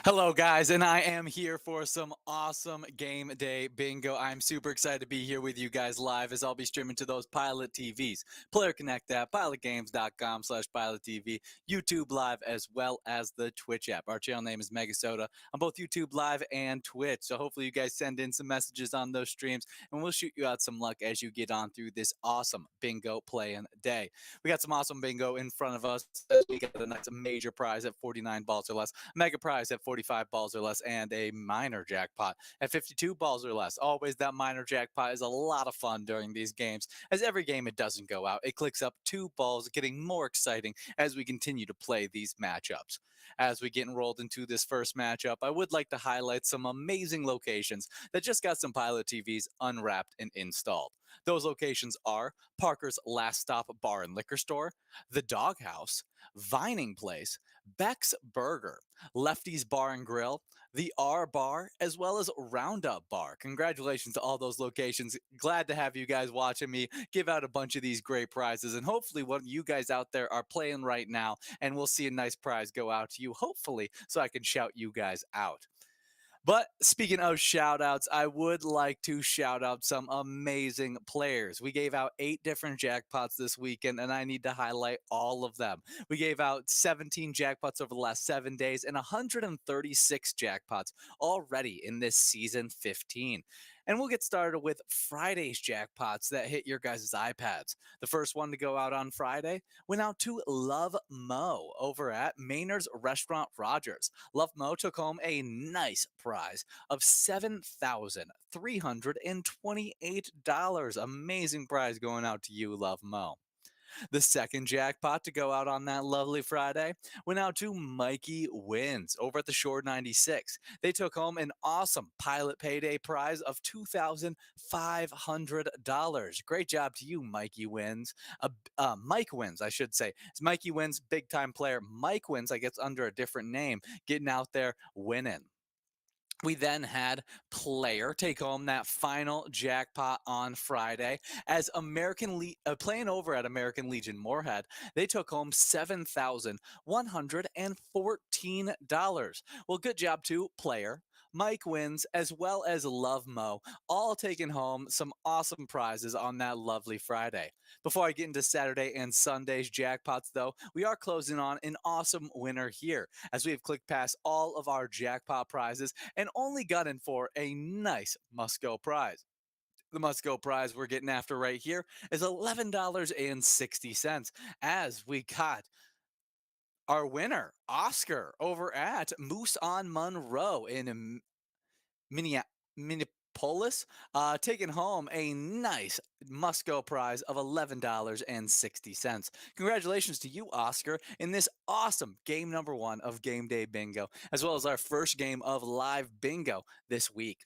Hello, guys, and I am here for some awesome game day bingo. I'm super excited to be here with you guys live as I'll be streaming to those Pilot TVs, Player Connect app, pilotgames.com/PilotTV, YouTube Live, as well as the Twitch app. Our channel name is MegaSota on both YouTube Live and Twitch. So hopefully you guys send in some messages on those streams, and we'll shoot you out some luck as you get on through this awesome bingo playing day. We got some awesome bingo in front of us. We got a nice major prize at 49 balls or less, mega prize at 45 balls or less, and a minor jackpot at 52 balls or less. Always that minor jackpot is a lot of fun during these games, as every game it doesn't go out, it clicks up 2 balls, getting more exciting as we continue to play these matchups. As we get enrolled into this first matchup, I would like to highlight some amazing locations that just got some Pilot TVs unwrapped and installed. Those locations are Parker's Last Stop Bar and Liquor Store, The Doghouse, Vining Place, Beck's Burger, Lefty's Bar and Grill, the R Bar, as well as Roundup Bar. Congratulations to all those locations. Glad to have you guys watching me give out a bunch of these great prizes. And hopefully, one of you guys out there are playing right now, and we'll see a nice prize go out to you, hopefully, so I can shout you guys out. But speaking of shout outs, I would like to shout out some amazing players. We gave out 8 different jackpots this weekend, and I need to highlight all of them. We gave out 17 jackpots over the last 7 days and 136 jackpots already in this season 15. And we'll get started with Friday's jackpots that hit your guys' iPads. The first one to go out on Friday went out to Love Mo over at Maynard's Restaurant Rogers. Love Mo took home a nice prize of $7,328. Amazing prize going out to you, Love Mo. The second jackpot to go out on that lovely Friday went out to Mikey Wins over at the Shore 96. They took home an awesome Pilot Payday prize of $2,500. Great job to you, Mikey Wins. Mike Wins, I should say. It's Mikey Wins, big time player. Mike Wins, I guess, under a different name, getting out there winning. We then had Player take home that final jackpot on Friday as playing over at American Legion Moorhead. They took home $7,114. Well, good job to Player, Mike Wins, as well as Love Mo, all taking home some awesome prizes on that lovely Friday. Before I get into Saturday and Sunday's jackpots, though, we are closing on an awesome winner here as we have clicked past all of our jackpot prizes and only gotten for a nice must-go prize. The must-go prize we're getting after right here is $11.60 as we got our winner, Oscar, over at Moose on Monroe in Minneapolis, taking home a nice must-go prize of $11.60. Congratulations to you, Oscar, in this awesome game number 1 of Game Day Bingo, as well as our first game of live bingo this week.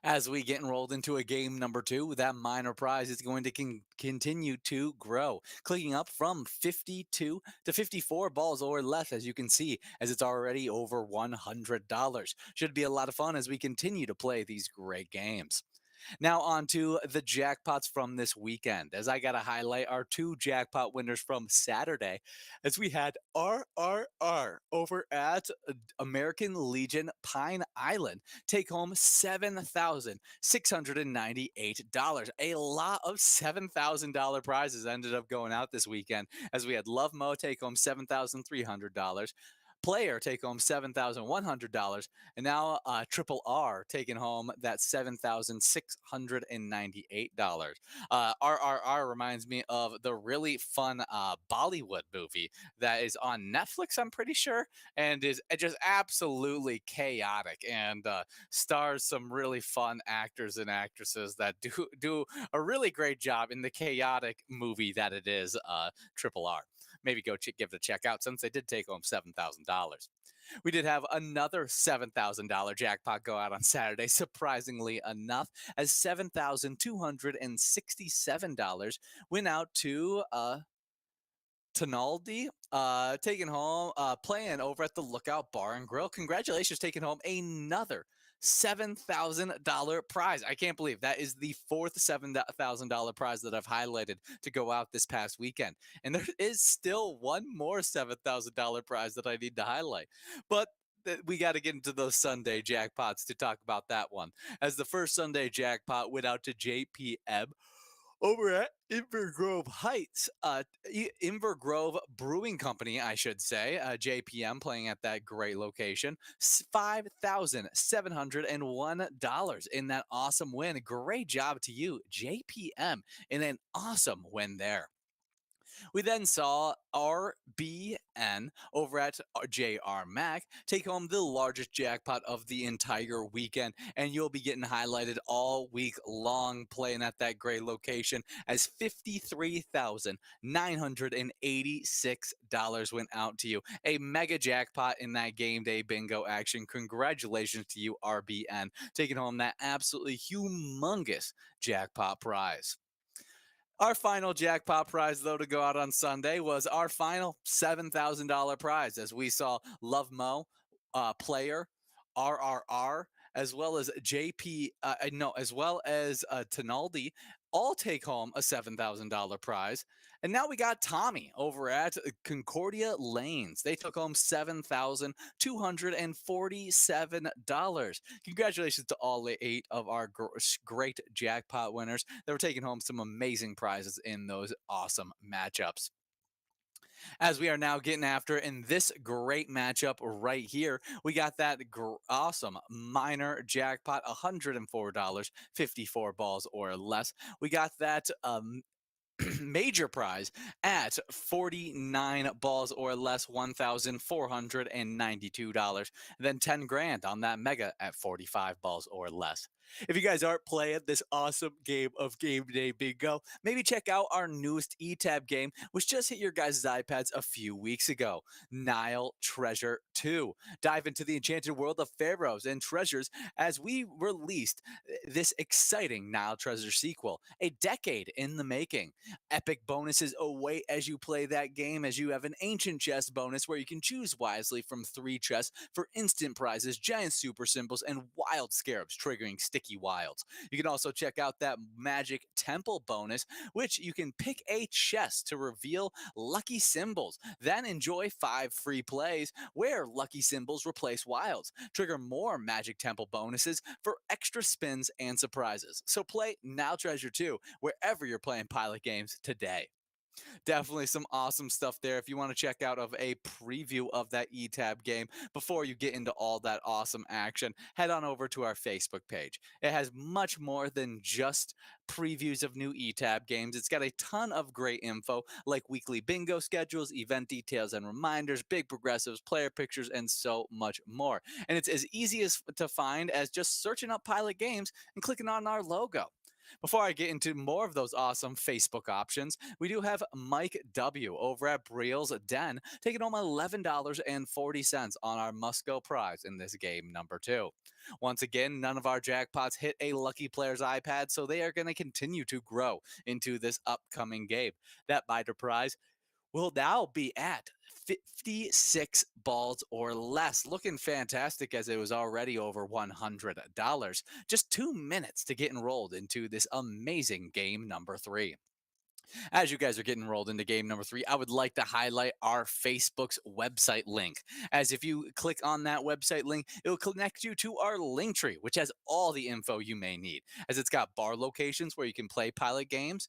As we get enrolled into a game number 2, that minor prize is going to continue to grow, clicking up from 52 to 54 balls or less, as you can see, as it's already over $100. Should be a lot of fun as we continue to play these great games. Now on to the jackpots from this weekend, as I got to highlight our 2 jackpot winners from Saturday, as we had RRR over at American Legion Pine Island take home $7,698. A lot of $7,000 prizes ended up going out this weekend, as we had Love Mo take home $7,300. Player take home $7,100, and now Triple R taking home that $7,698. RRR reminds me of the really fun Bollywood movie that is on Netflix, I'm pretty sure, and is just absolutely chaotic and stars some really fun actors and actresses that do a really great job in the chaotic movie that it is, Triple R. Maybe go give it a check out since they did take home $7,000. We did have another $7,000 jackpot go out on Saturday, surprisingly enough, as $7,267 went out to Tonaldi, taking home, playing over at the Lookout Bar and Grill. Congratulations, taking home another $7,000 prize. I can't believe that is the 4th $7,000 prize that I've highlighted to go out this past weekend. And there is still one more $7,000 prize that I need to highlight. But we got to get into those Sunday jackpots to talk about that one. As the first Sunday jackpot went out to JPM over at Invergrove Heights, Invergrove Brewing Company, I should say, JPM playing at that great location, $5,701 in that awesome win. Great job to you, JPM, in an awesome win there. We then saw RBN over at JR Mac take home the largest jackpot of the entire weekend, and you'll be getting highlighted all week long playing at that great location as $53,986 went out to you. A mega jackpot in that game day bingo action. Congratulations to you, RBN, taking home that absolutely humongous jackpot prize. Our final jackpot prize, though, to go out on Sunday was our final $7,000 prize as we saw Love Mo, Player, RRR, as well as JP, no, as well as Tinaldi, all take home a $7,000 prize. And now we got Tommy over at Concordia Lanes. They took home $7,247. Congratulations to all 8 of our great jackpot winners that were taking home some amazing prizes in those awesome matchups. As we are now getting after in this great matchup right here, we got that awesome minor jackpot, $104, 54 balls or less. We got that major prize at 49 balls or less, $1,492. Then 10 grand on that mega at 45 balls or less. If you guys aren't playing this awesome game of Game Day Bingo, maybe check out our newest eTab game, which just hit your guys' iPads a few weeks ago, Nile Treasure 2. Dive into the enchanted world of pharaohs and treasures as we released this exciting Nile Treasure sequel, a decade in the making. Epic bonuses await as you play that game, as you have an ancient chest bonus where you can choose wisely from 3 chests for instant prizes, giant super symbols, and wild scarabs triggering sticky wilds. You can also check out that magic temple bonus, which you can pick a chest to reveal lucky symbols. Then enjoy 5 free plays where lucky symbols replace wilds. Trigger more magic temple bonuses for extra spins and surprises. So play Now Treasure 2 wherever you're playing pilot games today. Definitely some awesome stuff there. If you want to check out of a preview of that eTab game before you get into all that awesome action, head on over to our Facebook page. It has much more than just previews of new eTab games. It's got a ton of great info like weekly bingo schedules, event details and reminders, big progressives, player pictures, and so much more. And it's as easy as to find as just searching up Pilot Games and clicking on our logo. Before I get into more of those awesome Facebook options, we do have Mike W. over at Briel's Den taking home $11.40 on our Musco prize in this game number 2. Once again, none of our jackpots hit a lucky player's iPad, so they are going to continue to grow into this upcoming game. That biter prize will now be at 56 balls or less. Looking fantastic as it was already over $100. Just 2 minutes to get enrolled into this amazing game number 3. As you guys are getting rolled into game number 3, I would like to highlight our Facebook's website link. As if you click on that website link, it will connect you to our link tree, which has all the info you may need. As it's got bar locations where you can play pilot games,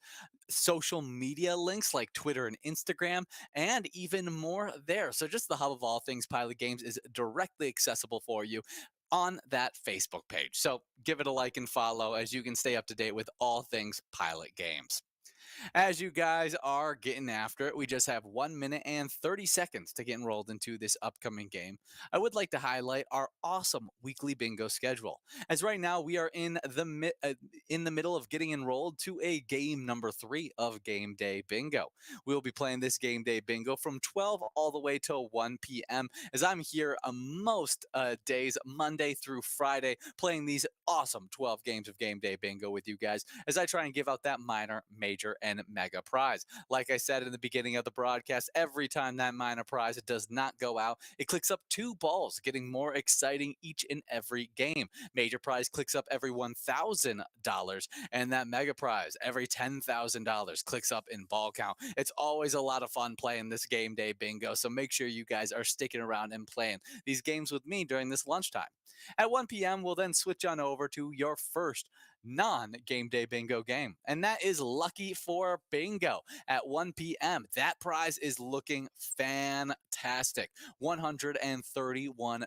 social media links like Twitter and Instagram, and even more there. So just the hub of all things pilot games is directly accessible for you on that Facebook page. So give it a like and follow as you can stay up to date with all things pilot games. As you guys are getting after it, we just have 1 minute and 30 seconds to get enrolled into this upcoming game. I would like to highlight our awesome weekly bingo schedule. As right now we are in the middle of getting enrolled to a game number 3 of Game Day Bingo. We'll be playing this Game Day Bingo from 12 all the way till 1 p.m. as I'm here most days, Monday through Friday, playing these awesome 12 games of game day bingo with you guys as I try and give out that minor, major, and mega prize. Like I said in the beginning of the broadcast, every time that minor prize does not go out, it clicks up two balls, getting more exciting each and every game. Major prize clicks up every $1,000, and that mega prize every $10,000 clicks up in ball count. It's always a lot of fun playing this game day bingo, so make sure you guys are sticking around and playing these games with me during this lunchtime. At 1 p.m., we'll then switch on over to your first non game day bingo game, and that is Lucky for Bingo at 1 p.m. That prize is looking fantastic. $131.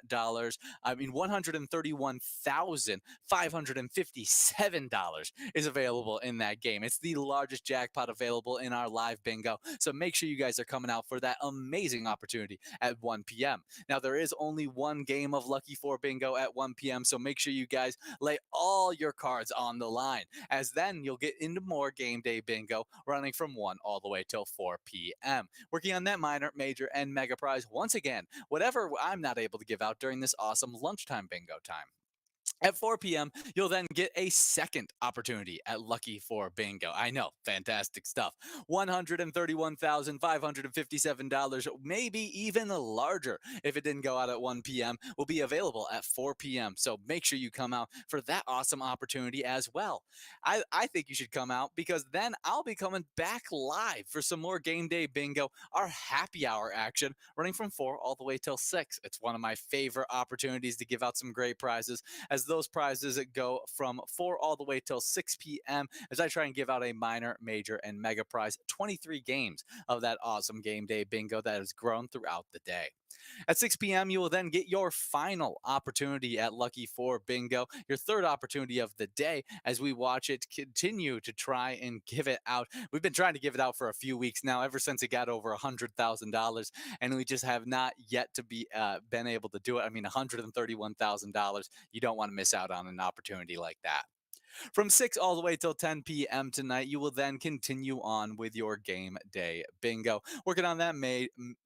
$131,557 is available in that game. It's the largest jackpot available in our live bingo. So make sure you guys are coming out for that amazing opportunity at 1 p.m. Now, there is only one game of Lucky 4 Bingo at 1 p.m., so make sure you guys lay all your cards on the line, as then you'll get into more game day bingo running from 1 all the way till 4 p.m. Working on that minor, major, and mega prize once again, whatever I'm not able to give out during this awesome lunchtime bingo time. At 4 p.m., you'll then get a second opportunity at Lucky for Bingo. I know, fantastic stuff. $131,557, maybe even larger if it didn't go out at 1 p.m., will be available at 4 p.m. So make sure you come out for that awesome opportunity as well. I think you should come out because then I'll be coming back live for some more Game Day Bingo, our happy hour action running from 4 all the way till 6. It's one of my favorite opportunities to give out some great prizes, as those prizes go from 4 all the way till 6 p.m. as I try and give out a minor, major, and mega prize, 23 games of that awesome game day bingo that has grown throughout the day. At 6 p.m., you will then get your final opportunity at Lucky 4 Bingo, your third opportunity of the day, as we watch it continue to try and give it out. We've been trying to give it out for a few weeks now, ever since it got over $100,000, and we just have not yet to be been able to do it. I mean, $131,000. You don't want to miss out on an opportunity like that. From 6 all the way till 10 p.m. tonight, you will then continue on with your game day bingo, working on that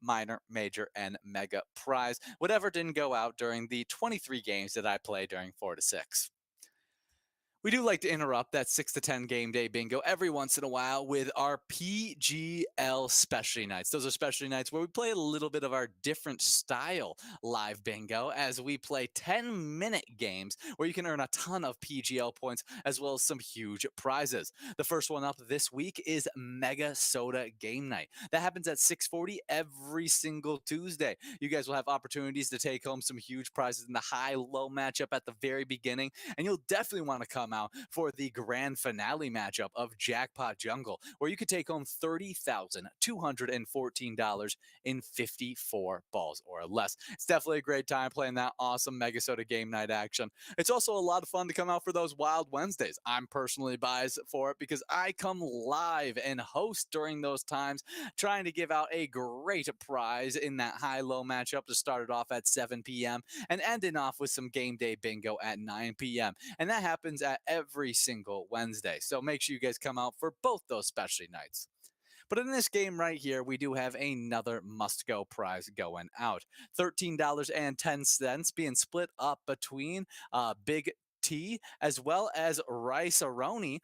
minor, major, and mega prize, whatever didn't go out during the 23 games that I play during 4 to 6. We do like to interrupt that 6 to 10 game day bingo every once in a while with our PGL specialty nights. Those are specialty nights where we play a little bit of our different style live bingo, as we play 10-minute games where you can earn a ton of PGL points as well as some huge prizes. The first one up this week is MegaSota Game Night. That happens at 6:40 every single Tuesday. You guys will have opportunities to take home some huge prizes in the high-low matchup at the very beginning, and you'll definitely want to come out for the grand finale matchup of Jackpot Jungle, where you could take home $30,214 in 54 balls or less. It's definitely a great time playing that awesome MegaSota Game Night action. It's also a lot of fun to come out for those Wild Wednesdays. I'm personally biased for it because I come live and host during those times, trying to give out a great prize in that high-low matchup to start it off at 7 p.m. and ending off with some game day bingo at 9 p.m. And that happens at every single Wednesday. So make sure you guys come out for both those specialty nights. But in this game right here, we do have another must-go prize going out. $13.10 being split up between Big T as well as Rice Aroni.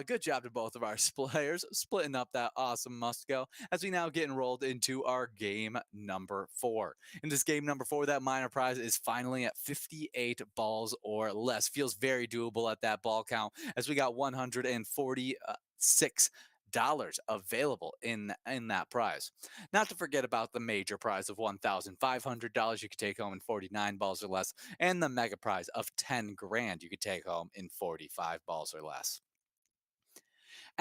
Good job to both of our players splitting up that awesome must go, as we now get enrolled into our game number 4. In this game number 4, that minor prize is finally at 58 balls or less. Feels very doable at that ball count, as we got 146 dollars available in that prize. Not to forget about the major prize of $1,500 you could take home in 49 balls or less, and the mega prize of 10 grand you could take home in 45 balls or less.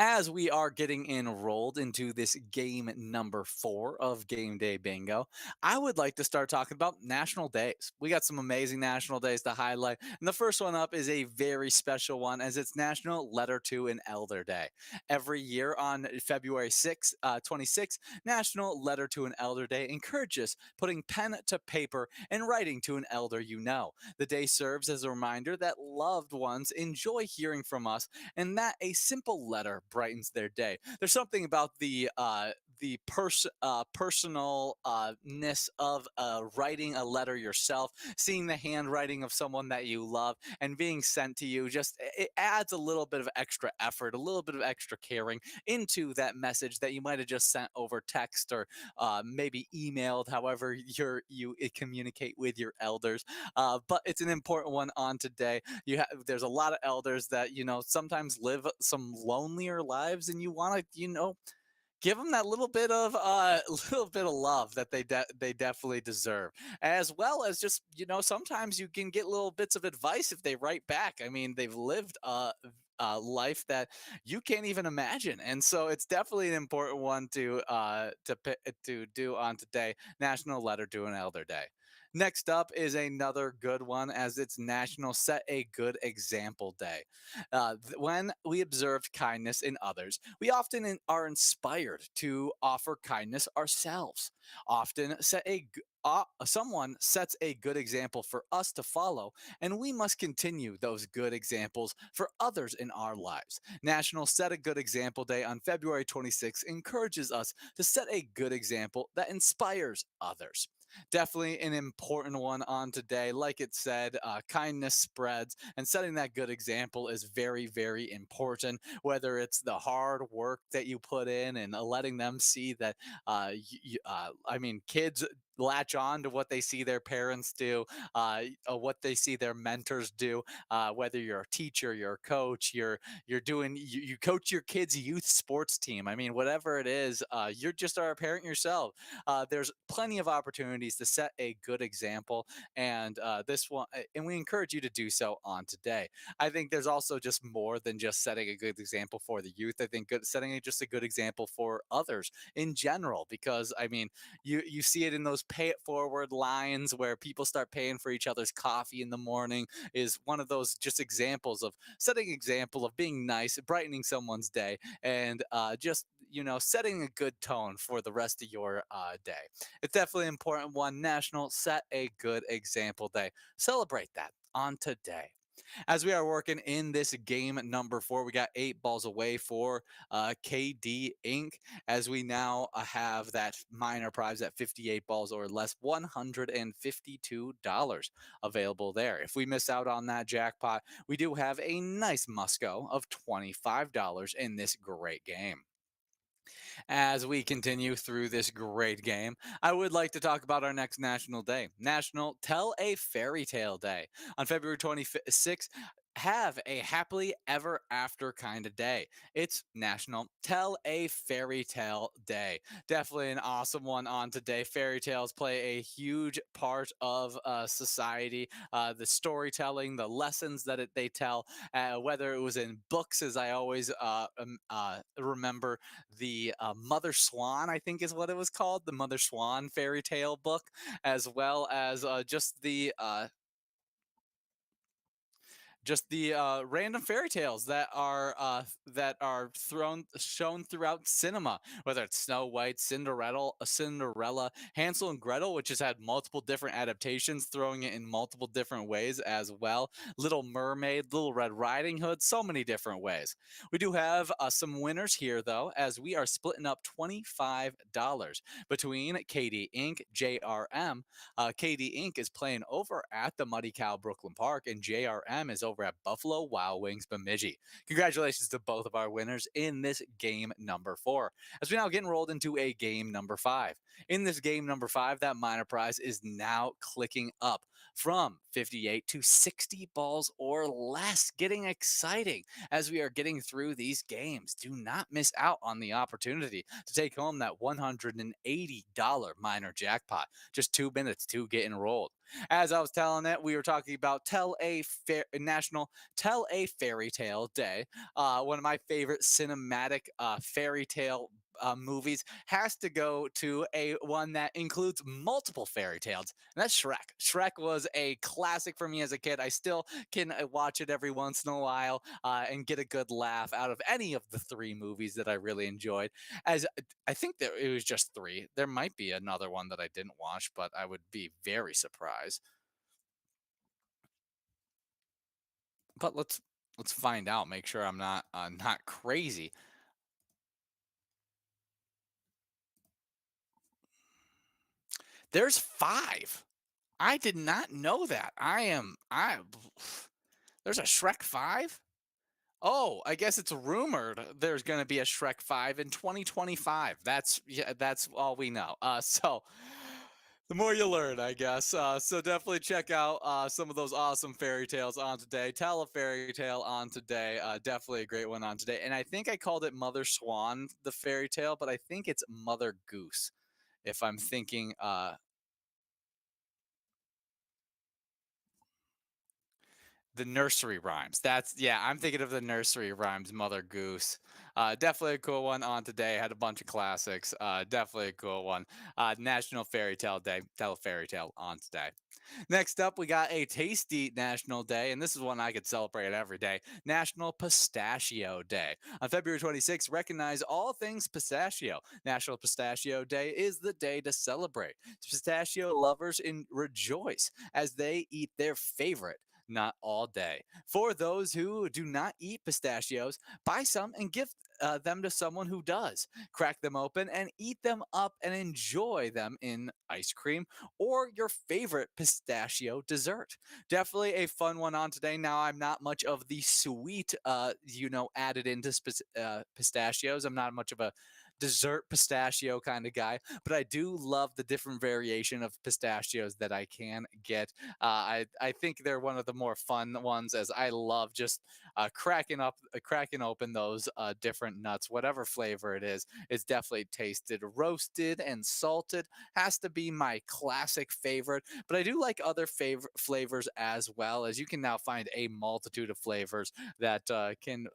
As we are getting enrolled into this game number 4 of Game Day Bingo, I would like to start talking about national days. We got some amazing national days to highlight, and the first one up is a very special one, as it's National Letter to an Elder Day. Every year on February 26th, National Letter to an Elder Day encourages putting pen to paper and writing to an elder you know. The day serves as a reminder that loved ones enjoy hearing from us, and that a simple letter brightens their day. There's something about personal ness of writing a letter yourself, seeing the handwriting of someone that you love, and being sent to you. Just it adds a little bit of extra effort, a little bit of extra caring into that message that you might have just sent over text or maybe emailed, however you communicate with your elders. But it's an important one on today. There's a lot of elders that sometimes live some lonelier lives, and you want to give them that little bit of little bit of love that they definitely deserve, as well as just sometimes you can get little bits of advice if they write back. I mean, they've lived a life that you can't even imagine, and so it's definitely an important one to do on today, National Letter to an Elder Day. Next up is another good one, as it's National Set a Good Example Day. When we observe kindness in others, we often are inspired to offer kindness ourselves. Often someone sets a good example for us to follow, and we must continue those good examples for others in our lives. National Set a Good Example Day on February 26th encourages us to set a good example that inspires others. Definitely an important one on today. Like it said, kindness spreads, and setting that good example is very, very important. Whether it's the hard work that you put in and letting them see that, I mean, kids latch on to what they see their parents do, what they see their mentors do. Whether you're a teacher, you're a coach, you're doing you coach your kids' youth sports team. I mean, whatever it is, you're just are a parent yourself. There's plenty of opportunities to set a good example, and and we encourage you to do so on today. I think there's also just more than just setting a good example for the youth. I think just a good example for others in general, because I mean, you see it in those pay it forward lines where people start paying for each other's coffee in the morning. Is one of those just examples of setting example of being nice, brightening someone's day, and just setting a good tone for the rest of your day. It's definitely an important one. National Set a Good Example Day. Celebrate that on today. As we are working in this game number 4, we got 8 balls away for KD Inc. As we now have that minor prize at 58 balls or less, $152 available there. If we miss out on that jackpot, we do have a nice Musco of $25 in this great game. As we continue through this great game, I would like to talk about our next national day, National Tell a Fairy Tale Day. On February 26th, have a happily ever after kind of day. It's National Tell a Fairy Tale Day. Definitely an awesome one on today. Fairy tales play a huge part of society. The storytelling, the lessons that they tell, whether it was in books, as I always remember the Mother Swan, I think is what it was called, the Mother Swan fairy tale book, as well as just the random fairy tales that are thrown shown throughout cinema, whether it's Snow White, Cinderella, Hansel and Gretel, which has had multiple different adaptations, throwing it in multiple different ways as well. Little Mermaid, Little Red Riding Hood, so many different ways. We do have some winners here though, as we are splitting up $25 between Katie Inc., JRM. KD Inc. is playing over at the Muddy Cow Brooklyn Park, and JRM is over at Buffalo Wild Wings Bemidji. Congratulations to both of our winners in this game number 4. As we now get enrolled into a game number 5. In this game number 5, that minor prize is now clicking up from 58 to 60 balls or less. Getting exciting as we are getting through these games. Do not miss out on the opportunity to take home that $180 minor jackpot. Just 2 minutes to get enrolled. As I was telling it, we were talking about National Tell a Fairy Tale Day. One of my favorite cinematic fairy tale movies has to go to a one that includes multiple fairy tales, and that's Shrek. Shrek was a classic for me as a kid. I still can watch it every once in a while and get a good laugh out of any of the 3 movies that I really enjoyed. As I think that it was just 3. There might be another one that I didn't watch, but I would be very surprised. But let's find out. Make sure I'm not crazy. There's 5. I did not know that. I there's a Shrek 5? Oh, I guess it's rumored there's going to be a Shrek 5 in 2025. That's yeah, that's all we know. So the more you learn, I guess. So definitely check out some of those awesome fairy tales on today. Tell a fairy tale on today. Definitely a great one on today. And I think I called it Mother Swan, the fairy tale, but I think it's Mother Goose. If I'm thinking the nursery rhymes. That's yeah, I'm thinking of the nursery rhymes, Mother Goose. Definitely a cool one on today. Had a bunch of classics. Definitely a cool one. National Fairy Tale Day. Tell a fairy tale on today. Next up, we got a tasty national day, and this is one I could celebrate every day. National Pistachio Day. On February 26th, recognize all things pistachio. National Pistachio Day is the day to celebrate. Pistachio lovers rejoice as they eat their favorite. Not all day. For those who do not eat pistachios, buy some and give them to someone who does. Crack them open and eat them up and enjoy them in ice cream or your favorite pistachio dessert. Definitely a fun one on today. Now, I'm not much of the sweet, added into pistachios. I'm not much of a dessert pistachio kind of guy, but I do love the different variation of pistachios that I can get. I think they're one of the more fun ones, as I love just cracking open those different nuts, whatever flavor it is. It's definitely tasted roasted and salted. Has to be my classic favorite, but I do like other flavors as well, as you can now find a multitude of flavors that can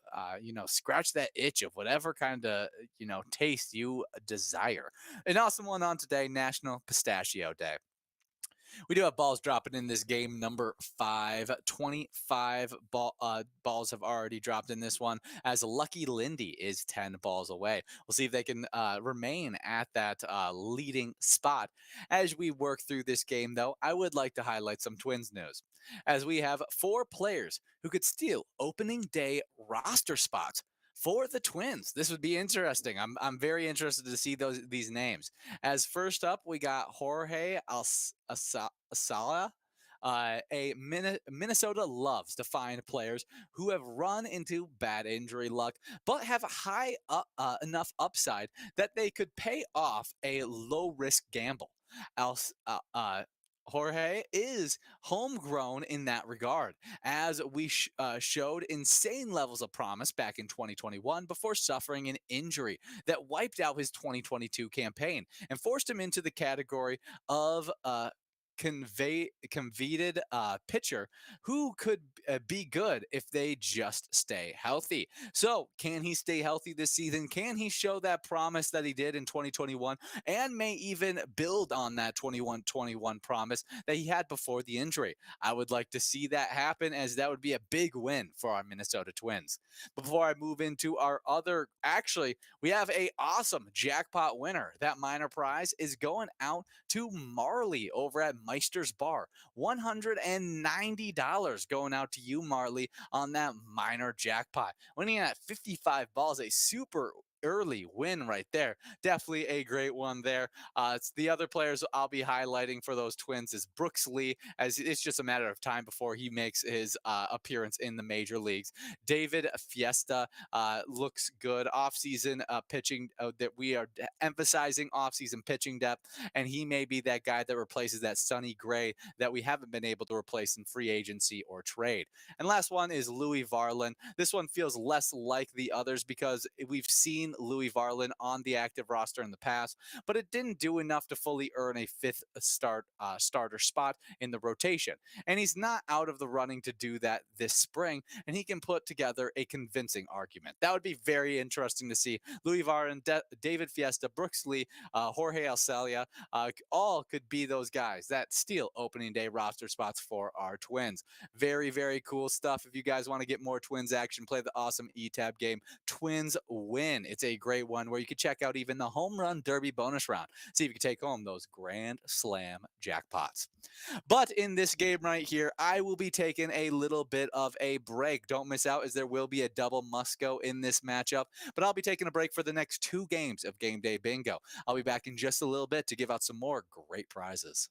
scratch that itch of whatever kind of taste you desire. An awesome one on today, National Pistachio Day. We do have balls dropping in this game, number 5. 25 balls have already dropped in this one, as Lucky Lindy is 10 balls away. We'll see if they can remain at that leading spot. As we work through this game, though, I would like to highlight some Twins news, as we have 4 players who could steal opening day roster spots for the Twins. This would be interesting. I'm very interested to see these names. As first up, we got Jorge Asala. Minnesota loves to find players who have run into bad injury luck, but have a high enough upside that they could pay off a low risk gamble. Else, Jorge is homegrown in that regard, as we showed insane levels of promise back in 2021 before suffering an injury that wiped out his 2022 campaign and forced him into the category of convicted pitcher who could be good if they just stay healthy. So, can he stay healthy this season? Can he show that promise that he did in 2021 and may even build on that 21-21 promise that he had before the injury? I would like to see that happen, as that would be a big win for our Minnesota Twins. Before I move into our other, actually, we have a awesome jackpot winner. That minor prize is going out to Marley over at Meister's Bar. $190 going out to you, Marley, on that minor jackpot. Winning at 55 balls, a super early win right there. Definitely a great one there. It's the other players I'll be highlighting for those Twins is Brooks Lee, as it's just a matter of time before he makes his appearance in the major leagues. David Fiesta looks good. Offseason pitching that we are emphasizing offseason pitching depth, and he may be that guy that replaces that Sonny Gray that we haven't been able to replace in free agency or trade. And last one is Louis Varlin. This one feels less like the others because we've seen Louis Varlin on the active roster in the past, but it didn't do enough to fully earn a fifth starter spot in the rotation. And he's not out of the running to do that this spring, and he can put together a convincing argument. That would be very interesting to see. Louis Varlin, David Fiesta, Brooks Lee, Jorge Alcelia, all could be those guys that steal opening day roster spots for our Twins. Very, very cool stuff. If you guys want to get more Twins action, play the awesome eTab game Twins Win. It's it's a great one where you can check out even the home run derby bonus round. See if you can take home those grand slam jackpots. But in this game right here, I will be taking a little bit of a break. Don't miss out, as there will be a double must-go in this matchup. But I'll be taking a break for the next 2 games of Game Day Bingo. I'll be back in just a little bit to give out some more great prizes.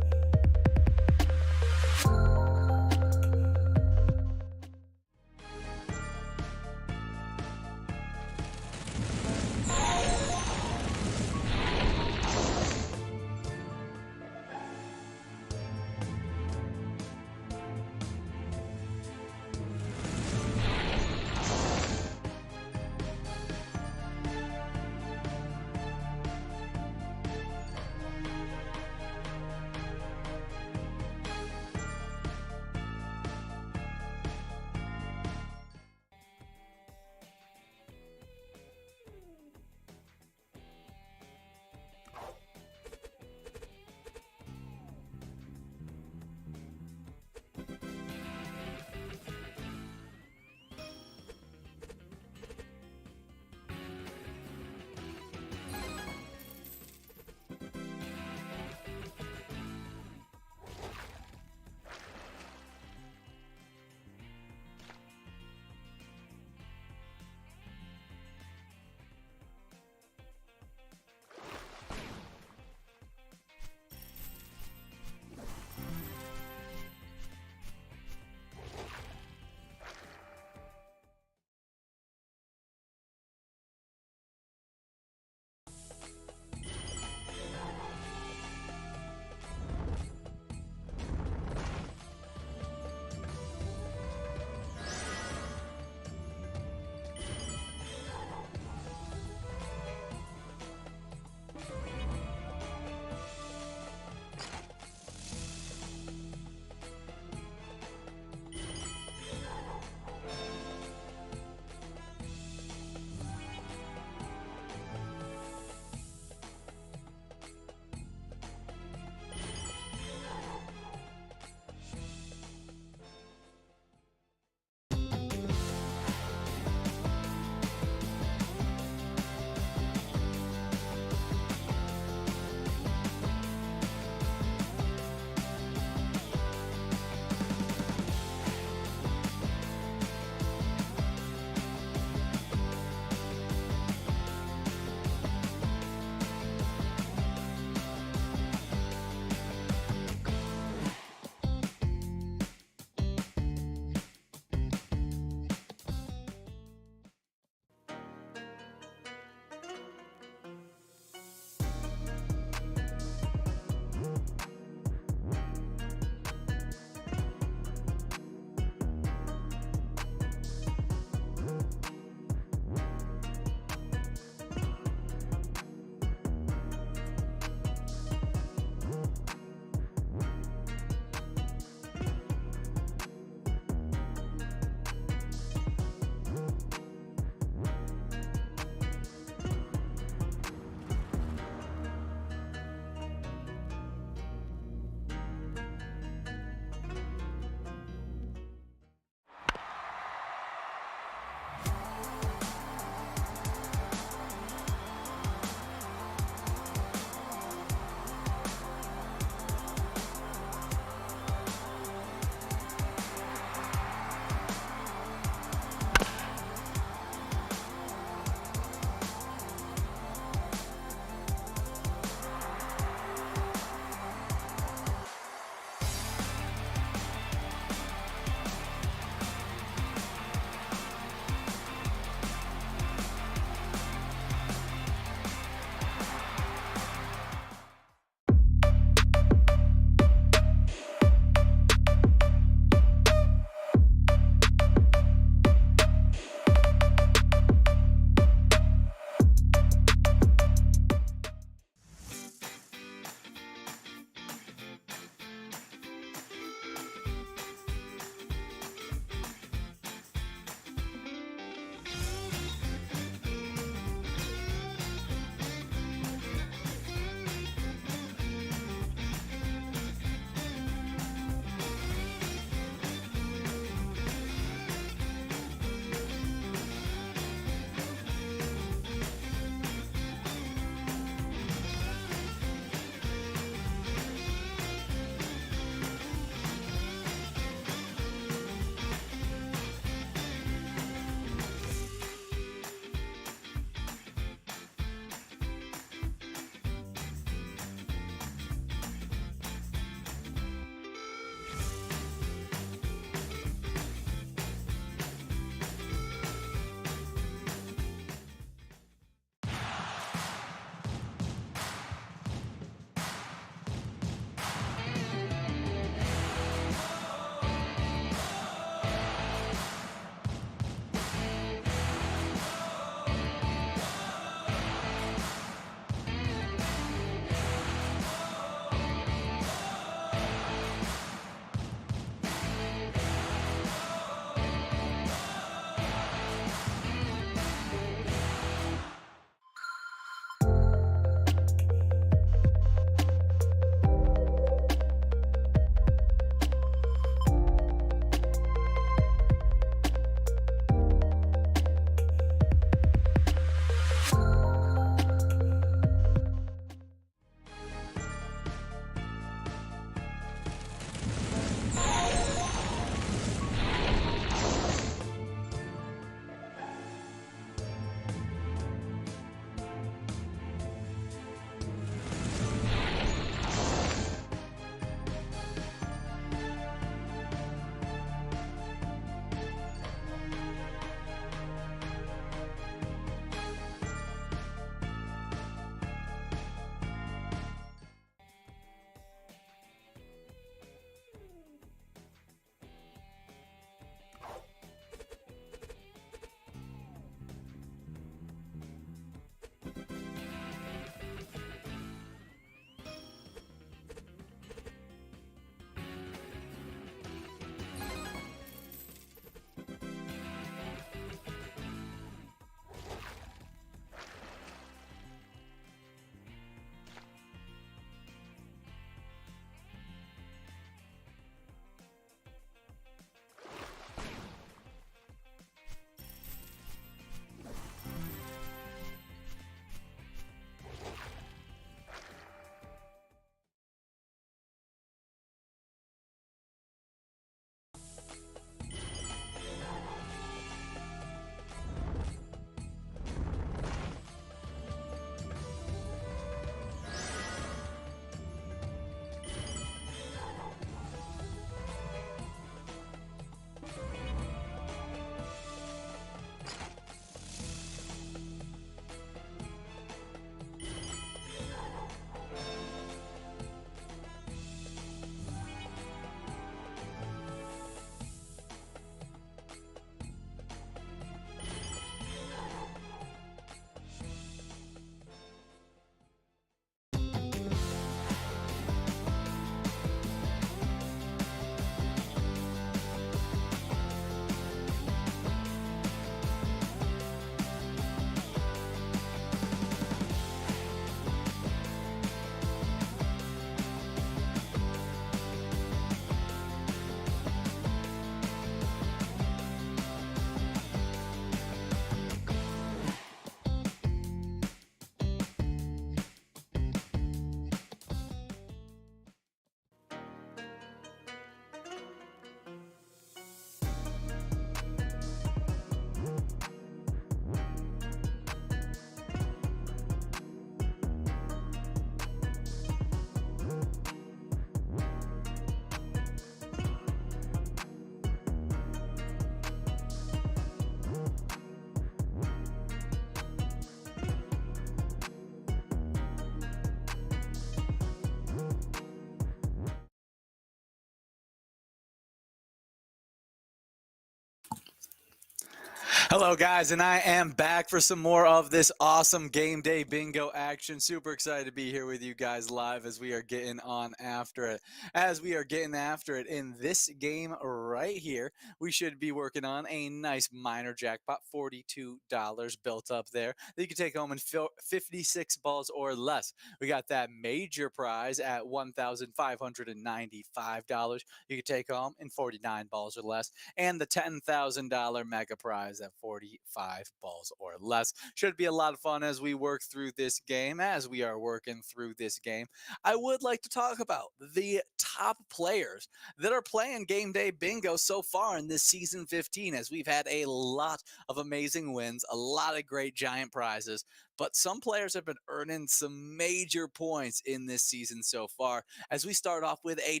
Hello, guys, and I am back for some more of this awesome game day bingo action. Super excited to be here with you guys live as we are getting on after it. As we are getting after it in this game right here, we should be working on a nice minor jackpot, $42 built up there that you can take home in 56 balls or less. We got that major prize at $1,595 you can take home in 49 balls or less, and the $10,000 mega prize at 45 balls or less. Should be a lot of fun as we work through this game. As we are working through this game, I would like to talk about the top players that are playing game day bingo so far in this season 15, as we've had a lot of amazing wins, a lot of great giant prizes, but some players have been earning some major points in this season so far. As we start off with a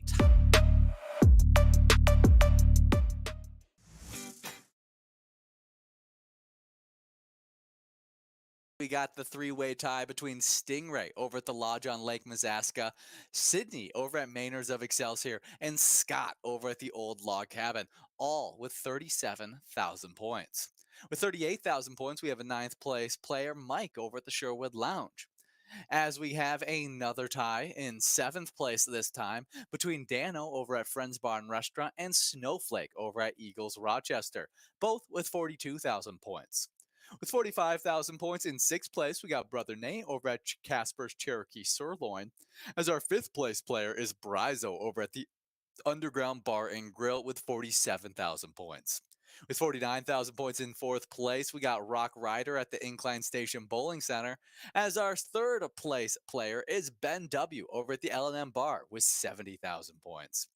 we got the three-way tie between Stingray over at the Lodge on Lake Mazaska, Sydney over at Maynards of Excelsior, and Scott over at the Old Log Cabin, all with 37,000 points. With 38,000 points, we have a ninth place player, Mike, over at the Sherwood Lounge. As we have another tie in seventh place this time between Dano over at Friends Bar and Restaurant and Snowflake over at Eagles Rochester, both with 42,000 points. With 45,000 points in sixth place, we got Brother Nate over at Casper's Cherokee Sirloin. As our fifth place player is Brizo over at the Underground Bar and Grill with 47,000 points. With 49,000 points in fourth place, we got Rock Rider at the Incline Station Bowling Center. As our third place player is Ben W. over at the L&M Bar with 70,000 points.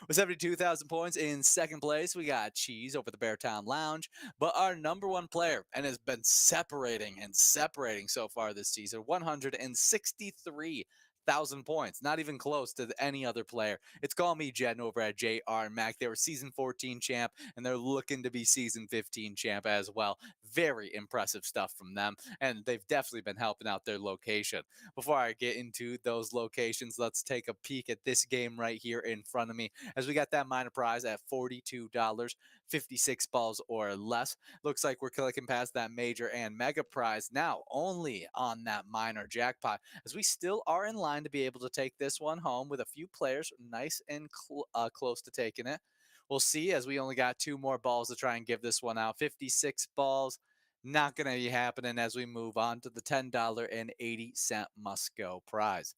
With 72,000 points in second place, we got Cheese over the Beartown Lounge. But our number one player, and has been separating and separating so far this season, 163,000 points, not even close to any other player. It's Call Me Jen over at JR Mac. They were season 14 champ, and they're looking to be season 15 champ as well. Very impressive stuff from them, and they've definitely been helping out their location. Before I get into those locations, let's take a peek at this game right here in front of me, as we got that minor prize at $42, 56 balls or less. Looks like we're clicking past that major and mega prize now, only on that minor jackpot, as we still are in line to be able to take this one home with a few players nice and close to taking it. We'll see, as we only got two more balls to try and give this one out. 56 balls, not going to be happening, as we move on to the $10.80 must go prize.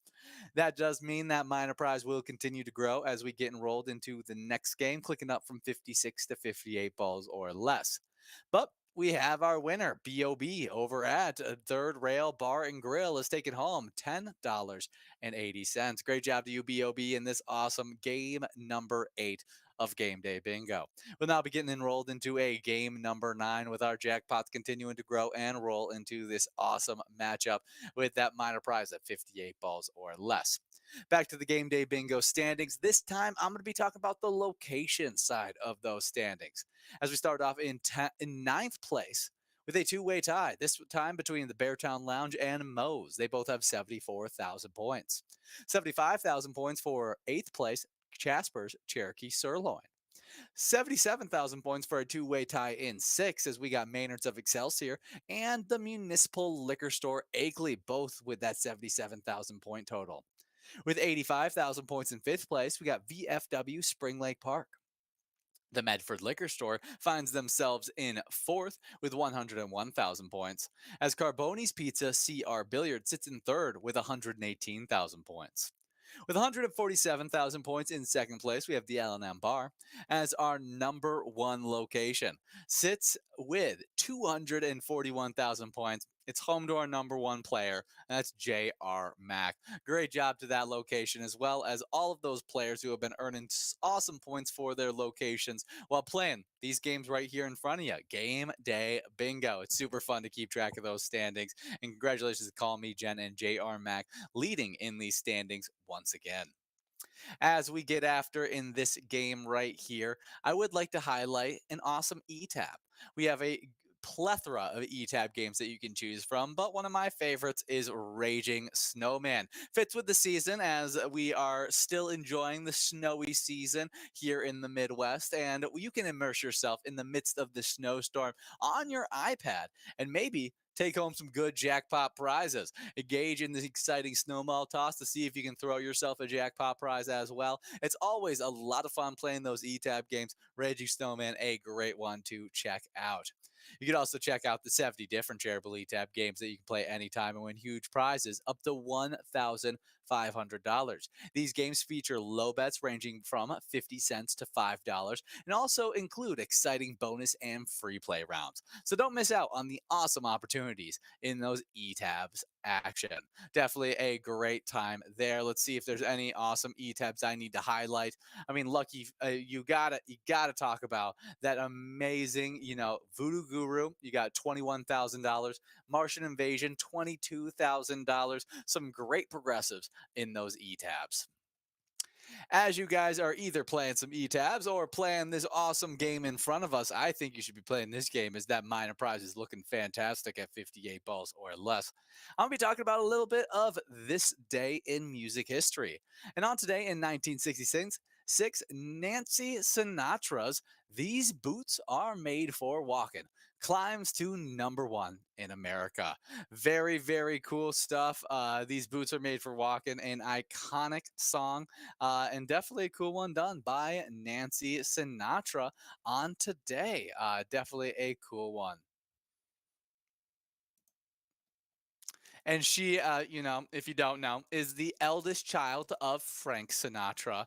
That does mean that minor prize will continue to grow as we get enrolled into the next game, clicking up from 56 to 58 balls or less. But we have our winner, BOB, over at Third Rail Bar and Grill, is taking home $10.80. Great job to you, BOB, in this awesome game number 8 of Game Day Bingo. We'll now be getting enrolled into a game number 9, with our jackpots continuing to grow and roll into this awesome matchup with that minor prize at 58 balls or less. Back to the Game Day Bingo standings. This time, I'm going to be talking about the location side of those standings, as we start off in ninth place with a two-way tie, this time between the Beartown Lounge and Moe's. They both have 74,000 points. 75,000 points for eighth place, Jasper's Cherokee Sirloin. 77,000 points for a two-way tie in sixth, as we got Maynards of Excelsior and the Municipal Liquor Store Akeley, both with that 77,000 point total. With 85,000 points in fifth place, we got VFW Spring Lake Park. The Medford Liquor Store finds themselves in fourth with 101,000 points, as Carboni's Pizza CR Billiard sits in third with 118,000 points. With 147,000 points in second place, we have the L&M Bar as our number one location. Sits with 241,000 points. It's home to our number one player, and that's J.R. Mack. Great job to that location, as well as all of those players who have been earning awesome points for their locations while playing these games right here in front of you. Game Day Bingo. It's super fun to keep track of those standings. And congratulations to Call Me Jen and J.R. Mack, leading in these standings once again. As we get after in this game right here, I would like to highlight an awesome E-Tap. We have a plethora of ETAB games that you can choose from, but one of my favorites is Raging Snowman. Fits with the season as we are still enjoying the snowy season here in the Midwest, and you can immerse yourself in the midst of the snowstorm on your iPad and maybe take home some good jackpot prizes. Engage in the exciting snowball toss to see if you can throw yourself a jackpot prize as well. It's always a lot of fun playing those ETAB games. Raging Snowman, a great one to check out. You can also check out the 70 different Charitable ETAB games that you can play anytime and win huge prizes up to $1,500. These games feature low bets ranging from 50 cents to $5 and also include exciting bonus and free play rounds. So don't miss out on the awesome opportunities in those ETABs action. Definitely a great time there. Let's see if there's any awesome ETABs I need to highlight. I mean, Lucky, you gotta talk about that amazing, Voodoo Guru. You got $21,000. Martian Invasion, $22,000. Some great progressives in those ETABs. As you guys are either playing some E-tabs or playing this awesome game in front of us, I think you should be playing this game as that minor prize is looking fantastic at 58 balls or less. I'm going to be talking about a little bit of this day in music history. And on today in 1966, Nancy Sinatra's These Boots Are Made for Walking climbs to #1 in America. Very, very cool stuff. These boots are made for walking, an iconic song, and definitely a cool one done by Nancy Sinatra on today. Definitely a cool one. And she, if you don't know, is the eldest child of Frank Sinatra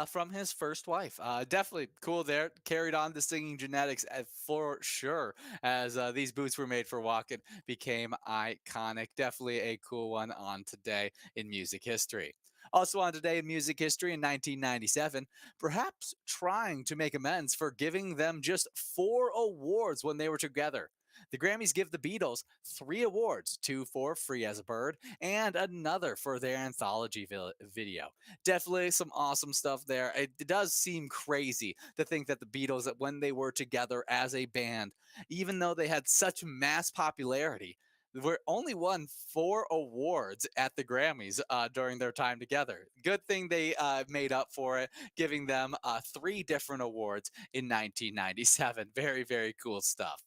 from his first wife. Definitely cool there. Carried on the singing genetics for sure, as these boots were made for walking became iconic. Definitely a cool one on today in music history. Also on today in music history in 1997, perhaps trying to make amends for giving them just 4 awards when they were together. The Grammys give the Beatles 3 awards, two for Free as a Bird and another for their anthology video. Definitely some awesome stuff there. It does seem crazy to think that the Beatles, that when they were together as a band, even though they had such mass popularity, were only won 4 awards at the Grammys during their time together. Good thing they made up for it, giving them 3 different awards in 1997. Very, very cool stuff.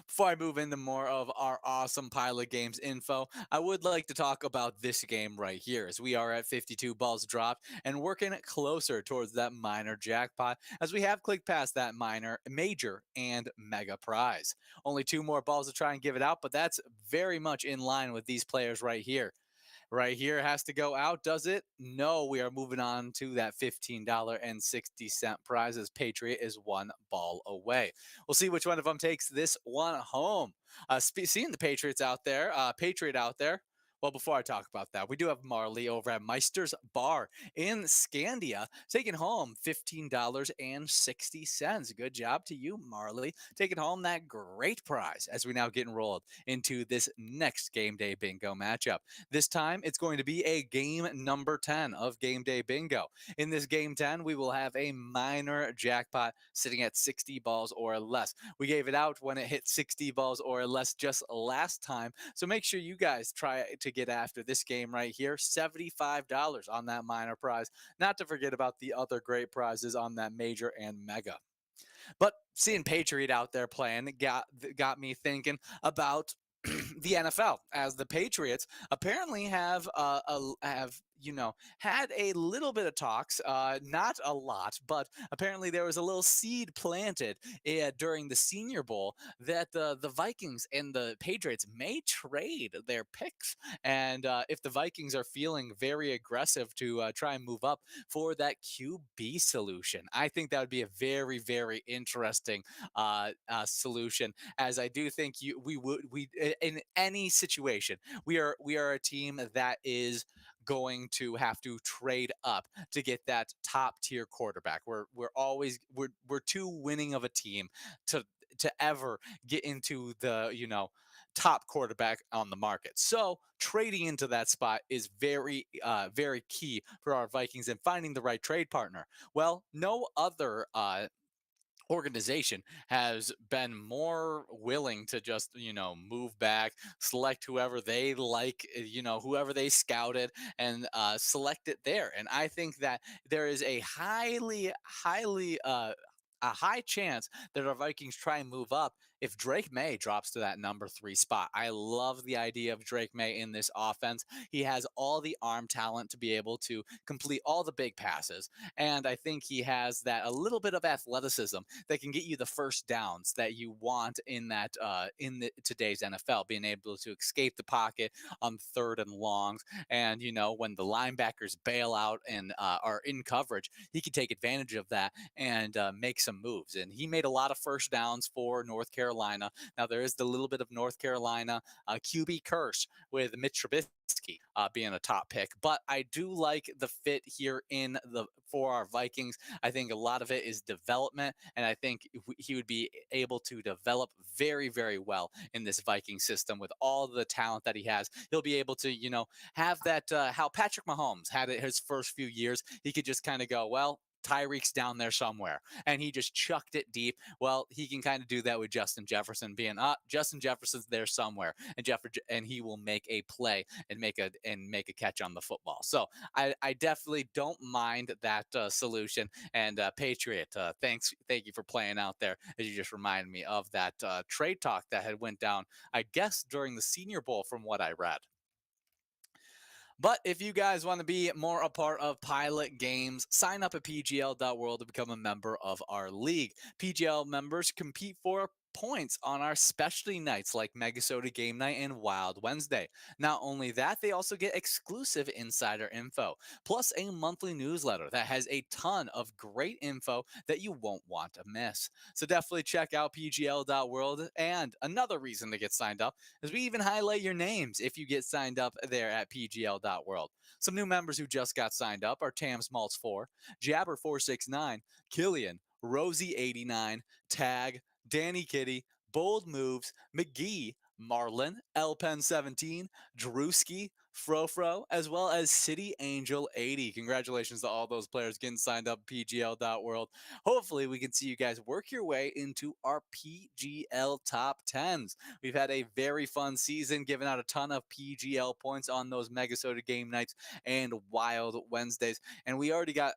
Before I move into more of our awesome Pilot Games info, I would like to talk about this game right here, as we are at 52 balls dropped and working closer towards that minor jackpot, as we have clicked past that major, and mega prize. Only 2 more balls to try and give it out, but that's very much in line with these players right here. Right here has to go out, does it? No, we are moving on to that $15.60 prize, as Patriot is 1 ball away. We'll see which one of them takes this one home. Seeing the Patriots out there, Patriot out there. Well, before I talk about that, we do have Marley over at Meister's Bar in Scandia taking home $15.60. Good job to you, Marley, taking home that great prize as we now get enrolled into this next game day bingo matchup. This time, it's going to be a game number 10 of Game Day Bingo. In this game 10, we will have a minor jackpot sitting at 60 balls or less. We gave it out when it hit 60 balls or less just last time, so make sure you guys try to get after this game right here. $75 on that minor prize, not to forget about the other great prizes on that major and mega. But seeing Patriot out there playing got me thinking about the NFL, as the Patriots apparently have had a little bit of talks, not a lot, but apparently there was a little seed planted during the Senior Bowl that the Vikings and the Patriots may trade their picks, and if the Vikings are feeling very aggressive to try and move up for that QB solution, I think that would be a very, very interesting solution, as I do think we in any situation, we are a team that is going to have to trade up to get that top tier quarterback. We're too winning of a team to ever get into the top quarterback on the market. So trading into that spot is very very key for our Vikings and finding the right trade partner. Well, no other organization has been more willing to just move back, select whoever they like, whoever they scouted, and select it there. And I think that there is a a high chance that our Vikings try and move up if Drake May drops to that number 3 spot. I love the idea of Drake May in this offense. He has all the arm talent to be able to complete all the big passes, and I think he has that a little bit of athleticism that can get you the first downs that you want in today's NFL, being able to escape the pocket on third and longs, and when the linebackers bail out and are in coverage, he can take advantage of that and make some moves. And he made a lot of first downs for North Carolina. Now there is the little bit of North Carolina QB curse with Mitch Trubisky being a top pick, but I do like the fit here in the for our Vikings. I think a lot of it is development, and I think he would be able to develop very, very well in this Viking system with all the talent that he has. He'll be able to, have that how Patrick Mahomes had it his first few years. He could just kind of go, well, Tyreek's down there somewhere, and he just chucked it deep. Well, he can kind of do that with Justin Jefferson being Justin Jefferson's there somewhere, and he will make a play and make a catch on the football. So I definitely don't mind that solution. And Patriot, thank you for playing out there, as you just reminded me of that trade talk that had went down, I guess, during the Senior Bowl, from what I read. But if you guys want to be more a part of Pilot Games, sign up at pgl.world to become a member of our league. PGL members compete for points on our specialty nights like MegaSota Game Night and Wild Wednesday. Not only that, they also get exclusive insider info, plus a monthly newsletter that has a ton of great info that you won't want to miss. So definitely check out pgl.world. And another reason to get signed up is we even highlight your names if you get signed up there at pgl.world. Some new members who just got signed up are Tam Smaltz 4, Jabber 469, Killian, Rosie 89, Tag, Danny Kitty, Bold Moves, McGee, Marlin, Elpen 17, Drewski, Frofro, as well as City Angel 80. Congratulations to all those players getting signed up at pgl.world. Hopefully, we can see you guys work your way into our PGL top 10s. We've had a very fun season, giving out a ton of PGL points on those MegaSota game nights and Wild Wednesdays. And we already got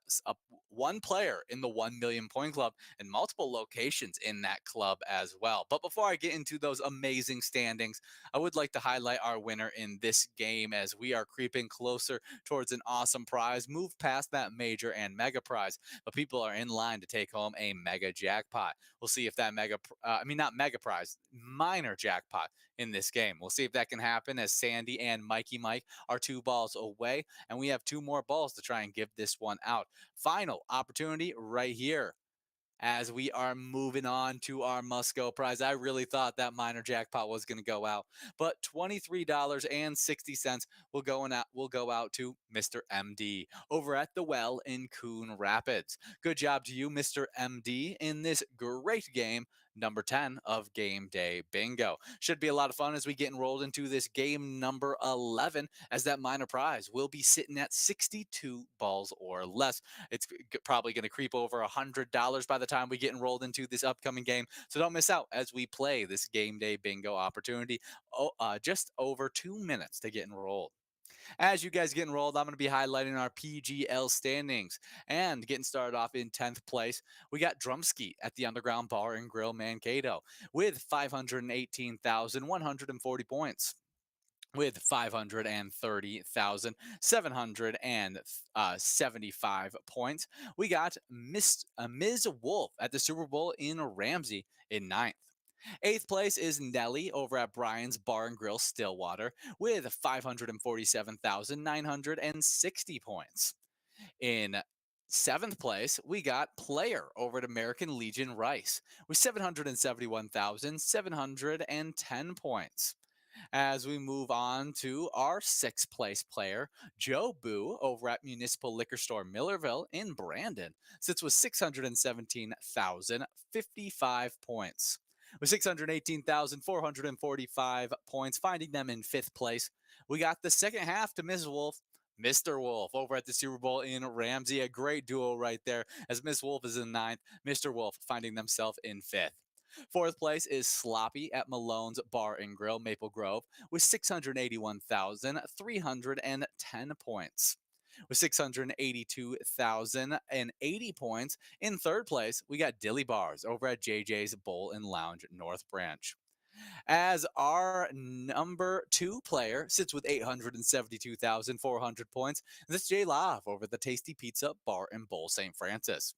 one player in the 1 million point club and multiple locations in that club as well. But before I get into those amazing standings, I would like to highlight our winner in this game, as we are creeping closer towards an awesome prize, move past that major and mega prize. But people are in line to take home a mega jackpot. We'll see if that not mega prize, minor jackpot in this game. We'll see if that can happen, as Sandy and Mikey Mike are 2 balls away, and we have 2 more balls to try and give this one out. Final opportunity right here, as we are moving on to our must-go prize. I really thought that minor jackpot was going to go out, but $23.60 will go out to Mr. MD over at the Well in Coon Rapids. Good job to you, Mr. MD, in this great game, number 10 of Game Day Bingo. Should be a lot of fun as we get enrolled into this game number 11, as that minor prize will be sitting at 62 balls or less. It's probably going to creep over $100 by the time we get enrolled into this upcoming game. So don't miss out as we play this Game Day Bingo opportunity. Just over 2 minutes to get enrolled. As you guys get enrolled, I'm going to be highlighting our PGL standings. And getting started off in 10th place, we got Drumski at the Underground Bar and Grill Mankato with 518,140 points. With 530,775 points, we got Ms. Wolf at the Super Bowl in Ramsey in 9th. 8th place is Nelly over at Brian's Bar and Grill Stillwater with 547,960 points. In 7th place, we got Player over at American Legion Rice with 771,710 points. As we move on to our 6th place player, Joe Boo over at Municipal Liquor Store Millerville in Brandon sits with 617,055 points. With 618,445 points, finding them in 5th place, we got the second half to Ms. Wolf, Mr. Wolf over at the Super Bowl in Ramsey. A great duo right there, as Miss Wolf is in ninth, Mr. Wolf finding themselves in fifth. Fourth place is Sloppy at Malone's Bar and Grill, Maple Grove, with 681,310 points. With 682,080 points. In third place, we got Dilly Bars over at JJ's Bowl and Lounge, North Branch. As our number two player sits with 872,400 points, this is Jay Love over the Tasty Pizza Bar and Bowl St. Francis.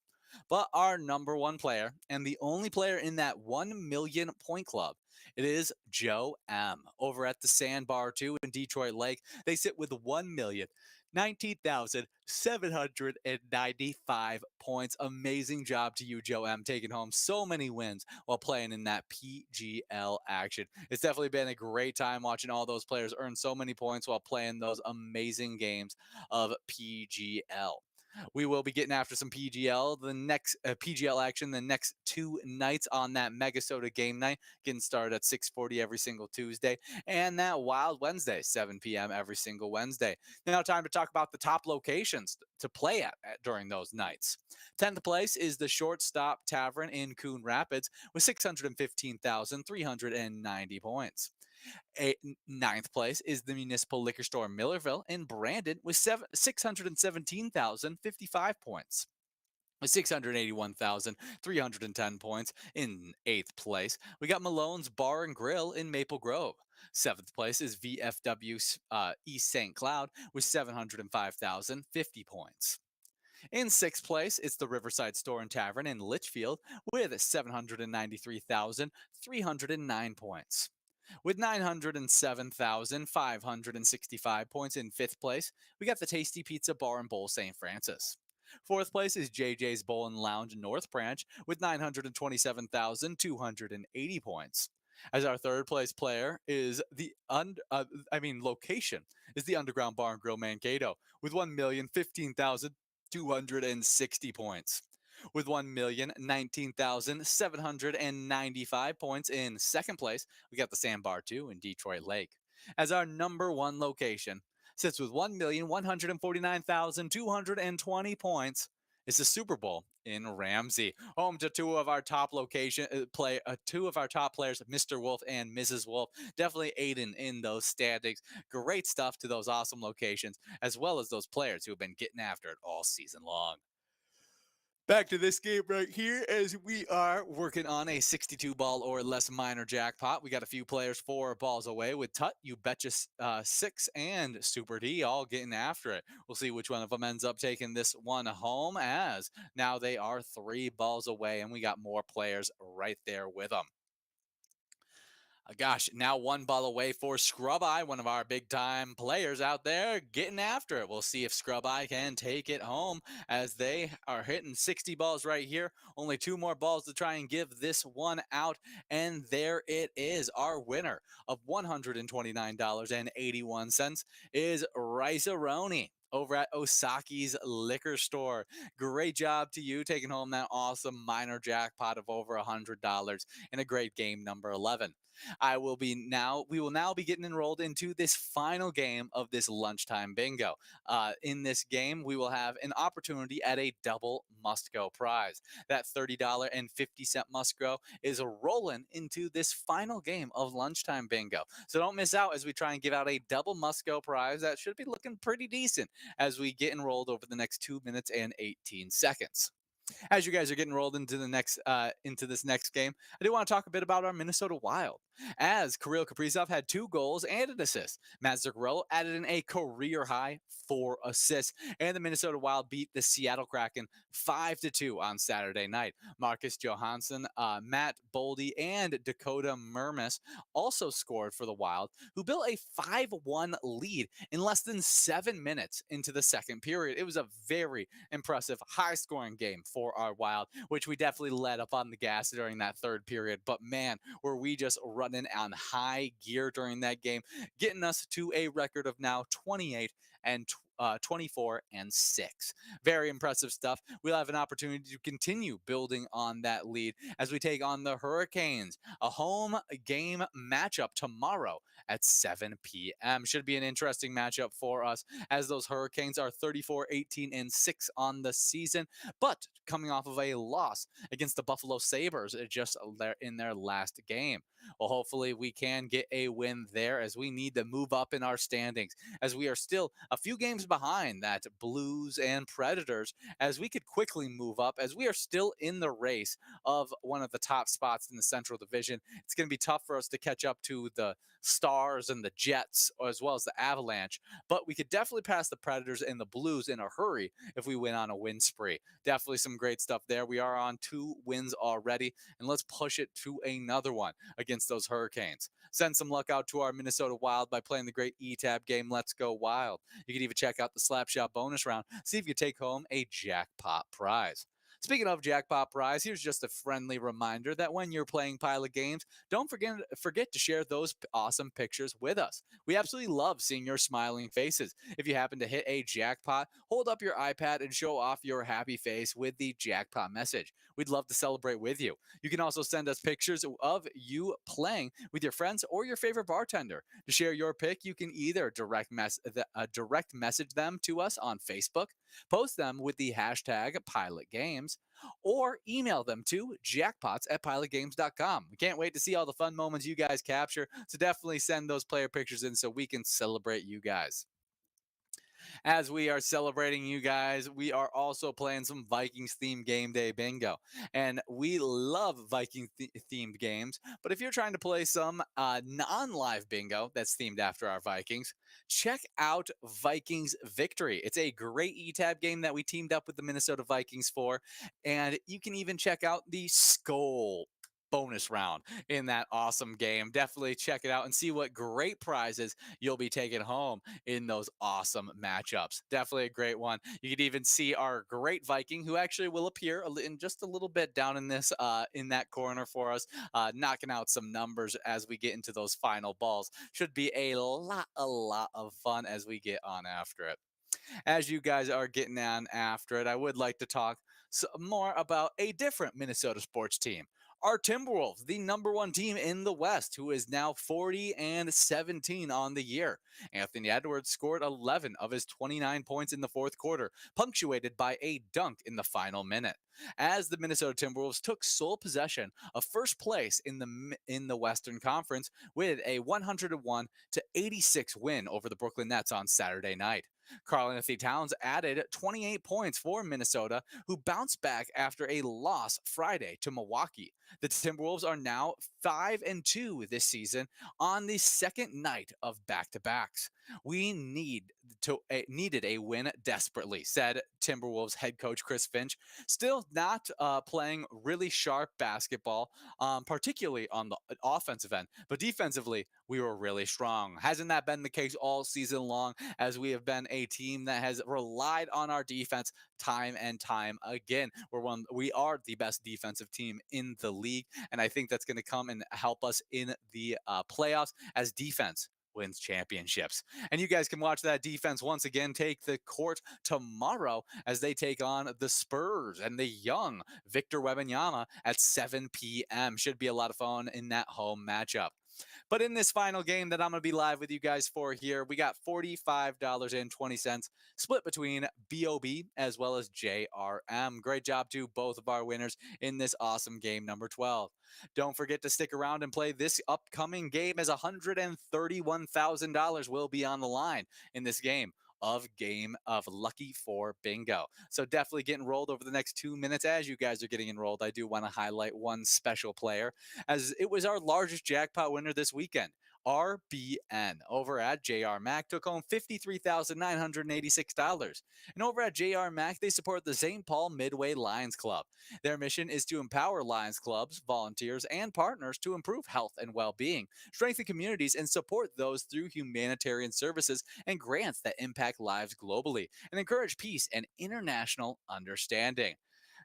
But our number one player, and the only player in that 1 million point club, it is Joe M. over at the Sandbar 2 in Detroit Lake. They sit with 1,019,795 points. Amazing job to you, Joe M, taking home so many wins while playing in that PGL action. It's definitely been a great time watching all those players earn so many points while playing those amazing games of PGL. We will be getting after some PGL, the next PGL action, the next two nights on that MegaSota game night, getting started at 6:40 every single Tuesday, and that Wild Wednesday, 7 p.m. every single Wednesday. Now, time to talk about the top locations to play at during those nights. 10th place is the Shortstop Tavern in Coon Rapids with 615,390 points. Ninth place is the Municipal Liquor Store Millerville in Brandon with 617,055 points. With 681,310 points in eighth place, we got Malone's Bar and Grill in Maple Grove. Seventh place is VFW East St. Cloud with 705,050 points. In sixth place, it's the Riverside Store and Tavern in Litchfield with 793,309 points. With 907,565 points in fifth place, we got the Tasty Pizza Bar and Bowl St. Francis. Fourth place is JJ's Bowl and Lounge North Branch with 927,280 points. As our third place player is location is the Underground Bar and Grill Mankato with 1,015,260 points. With 1,019,795 points in second place, we got the Sandbar 2 in Detroit Lake. As our number one location sits with 1,149,220 points, is the Super Bowl in Ramsey, home to two of our top players, Mr. Wolf and Mrs. Wolf, definitely aiding in those standings. Great stuff to those awesome locations, as well as those players who have been getting after it all season long. Back to this game right here as we are working on a 62 ball or less minor jackpot. We got a few players 4 balls away with Tut, You Betcha 6, and Super D all getting after it. We'll see which one of them ends up taking this one home, as now they are 3 balls away and we got more players right there with them. Gosh, now 1 ball away for Scrub Eye, one of our big time players out there getting after it. We'll see if Scrub Eye can take it home, as they are hitting 60 balls right here. Only 2 more balls to try and give this one out. And there it is. Our winner of $129.81 is Rice-A-Roni over at Osaki's Liquor Store. Great job to you taking home that awesome minor jackpot of over $100 in a great game number 11. We will now be getting enrolled into this final game of this lunchtime bingo. In this game, we will have an opportunity at a double must-go prize. That $30.50 must-go is rolling into this final game of lunchtime bingo. So don't miss out as we try and give out a double must-go prize that should be looking pretty decent as we get enrolled over the next 2 minutes and 18 seconds. As you guys are getting rolled into this next game, I do want to talk a bit about our Minnesota Wild. As Kirill Kaprizov had 2 goals and an assist, Matt Zuccarello added in a career high 4 assists, and the Minnesota Wild beat the Seattle Kraken 5-2 on Saturday night. Marcus Johansson, Matt Boldy, and Dakota Murmis also scored for the Wild, who built a 5-1 lead in less than 7 minutes into the second period. It was a very impressive, high-scoring game for our Wild, which we definitely let up on the gas during that third period. But man, were we just running on high gear during that game, getting us to a record of now 28 and 24-6. Very impressive stuff. We'll have an opportunity to continue building on that lead as we take on the Hurricanes, a home game matchup tomorrow at 7 p.m. Should be an interesting matchup for us as those Hurricanes are 34-18-6 on the season, but coming off of a loss against the Buffalo Sabres just in their last game. Well, hopefully we can get a win there as we need to move up in our standings, as we are still a few games behind that Blues and Predators, as we could quickly move up, as we are still in the race of one of the top spots in the Central Division. It's going to be tough for us to catch up to the Stars and the Jets, as well as the Avalanche, but we could definitely pass the Predators and the Blues in a hurry if we went on a win spree. Definitely some great stuff there. We are on 2 wins already, and let's push it to another one against those Hurricanes. Send some luck out to our Minnesota Wild by playing the great E-Tab game, Let's Go Wild. You can even check out the Slapshot bonus round, see if you take home a jackpot prize. Speaking of jackpot prize, here's just a friendly reminder that when you're playing Pilot Games, don't forget to share those awesome pictures with us. We absolutely love seeing your smiling faces. If you happen to hit a jackpot, hold up your iPad and show off your happy face with the jackpot message. We'd love to celebrate with you. You can also send us pictures of you playing with your friends or your favorite bartender. To share your pick, you can either direct message them to us on Facebook, post them with the hashtag Pilot Games, or email them to jackpots@pilotgames.com. We can't wait to see all the fun moments you guys capture, so definitely send those player pictures in so we can celebrate you guys. As we are celebrating you guys, we are also playing some Vikings themed game day bingo. And we love Viking themed games. But if you're trying to play some non live bingo that's themed after our Vikings, check out Vikings Victory. It's a great ETAB game that we teamed up with the Minnesota Vikings for. And you can even check out the Skull bonus round in that awesome game. Definitely check it out and see what great prizes you'll be taking home in those awesome matchups. Definitely a great one. You can even see our great Viking, who actually will appear in just a little bit down in this in that corner for us, knocking out some numbers as we get into those final balls. Should be a lot of fun as we get on after it. As you guys are getting on after it, I would like to talk more about a different Minnesota sports team. Our Timberwolves, the number one team in the West, who is now 40-17 on the year. Anthony Edwards scored 11 of his 29 points in the fourth quarter, punctuated by a dunk in the final minute. As the Minnesota Timberwolves took sole possession of first place in the Western Conference with a 101-86 win over the Brooklyn Nets on Saturday night. Karl-Anthony Towns added 28 points for Minnesota, who bounced back after a loss Friday to Milwaukee. The Timberwolves are now 5-2 this season on the second night of back-to-backs. We needed a win desperately, said Timberwolves head coach Chris Finch. Still not playing really sharp basketball, particularly on the offensive end, but defensively, we were really strong. Hasn't that been the case all season long, as we have been a team that has relied on our defense time and time again? We are the best defensive team in the league, and I think that's going to come and help us in the playoffs as defense wins championships. And you guys can watch that defense once again take the court tomorrow as they take on the Spurs and the young Victor Wembanyama at 7 p.m. Should be a lot of fun in that home matchup. But in this final game that I'm going to be live with you guys for here, we got $45.20 split between BOB as well as JRM. Great job to both of our winners in this awesome game number 12. Don't forget to stick around and play this upcoming game, as $131,000 will be on the line in this game of Lucky 4 Bingo. So definitely get enrolled over the next 2 minutes. As you guys are getting enrolled, I do want to highlight one special player, as it was our largest jackpot winner this weekend. RBN over at JR Mac took home $53,986. And over at JR Mac, they support the St. Paul Midway Lions Club. Their mission is to empower Lions clubs, volunteers, and partners to improve health and well-being, strengthen communities, and support those through humanitarian services and grants that impact lives globally, and encourage peace and international understanding.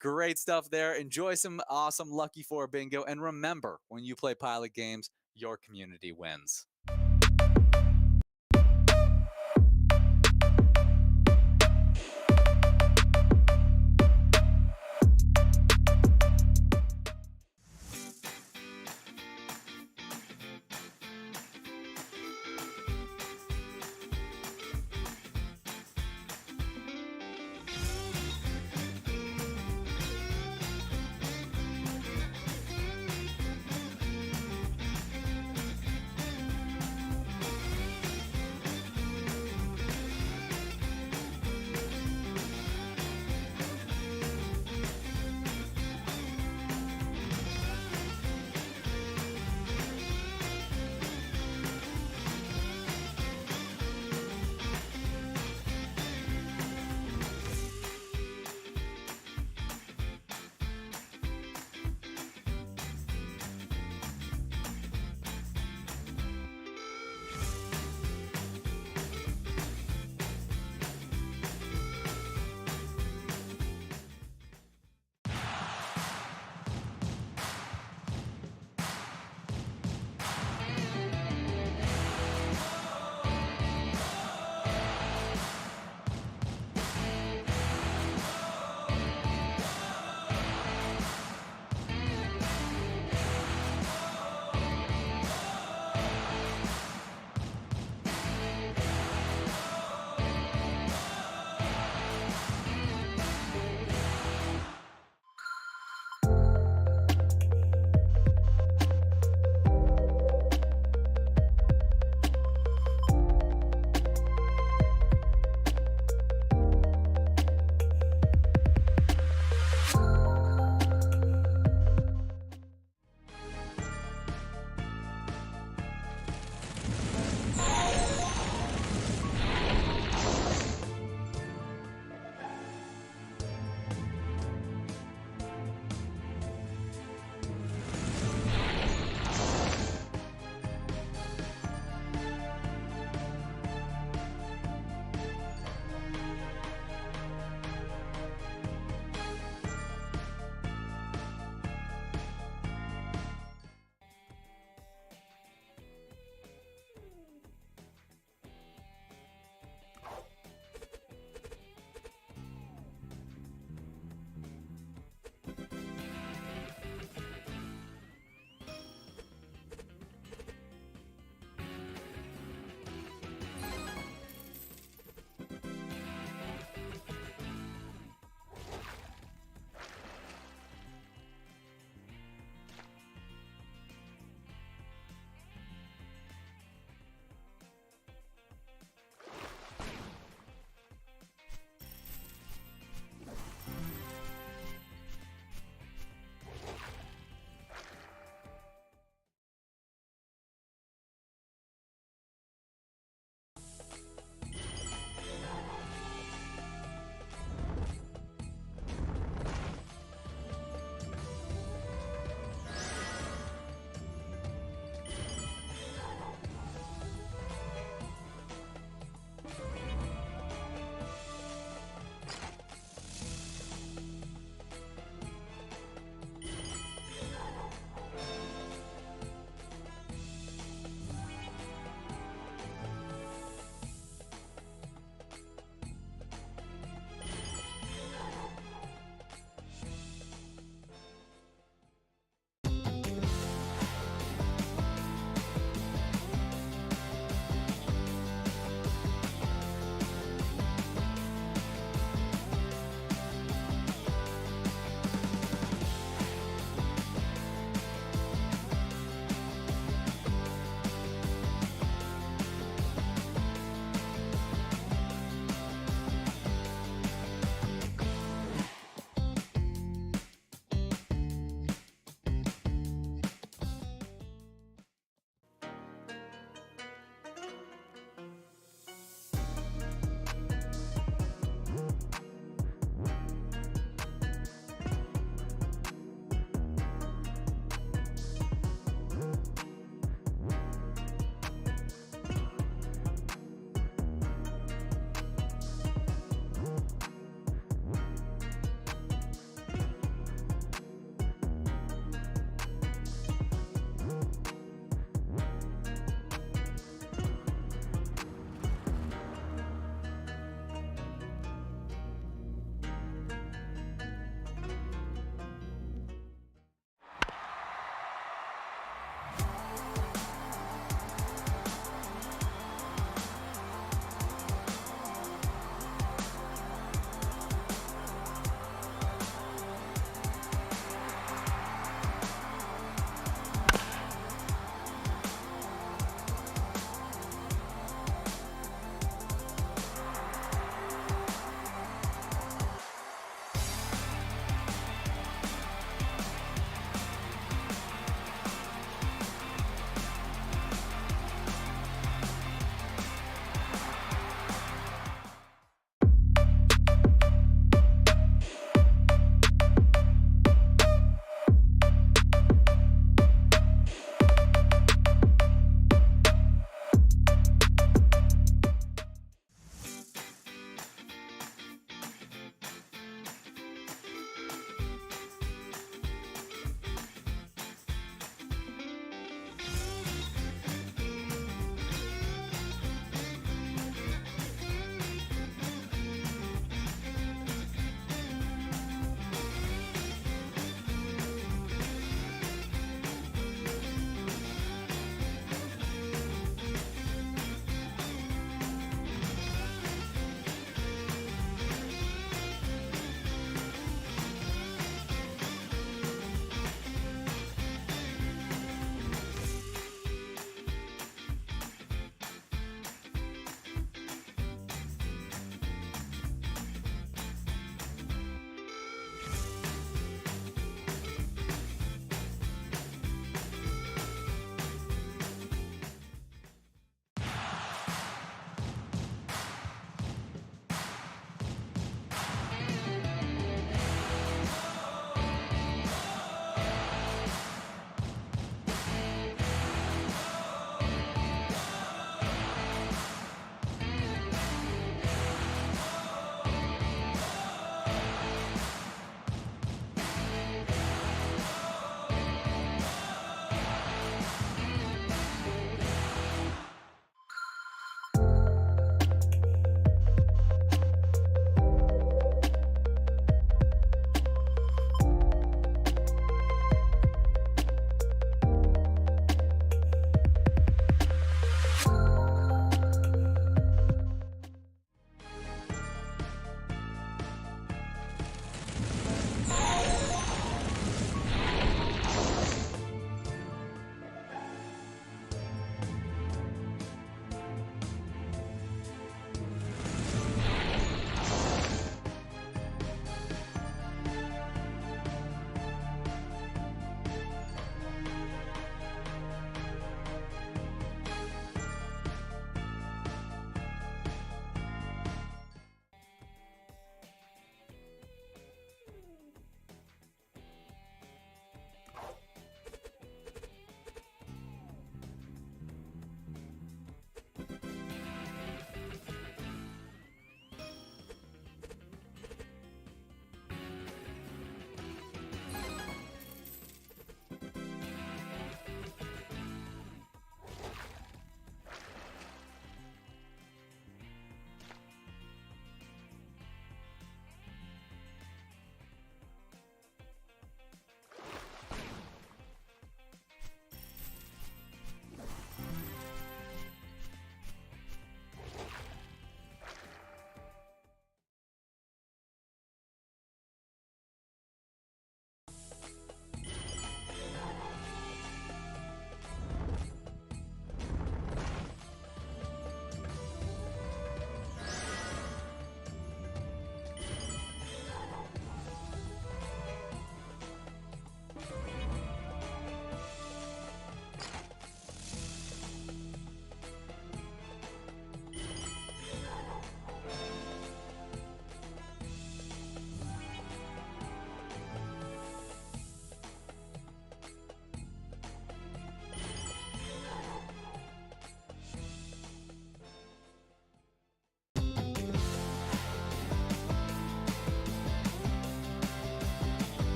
Great stuff there. Enjoy some awesome Lucky 4 Bingo. And remember, when you play Pilot Games, your community wins.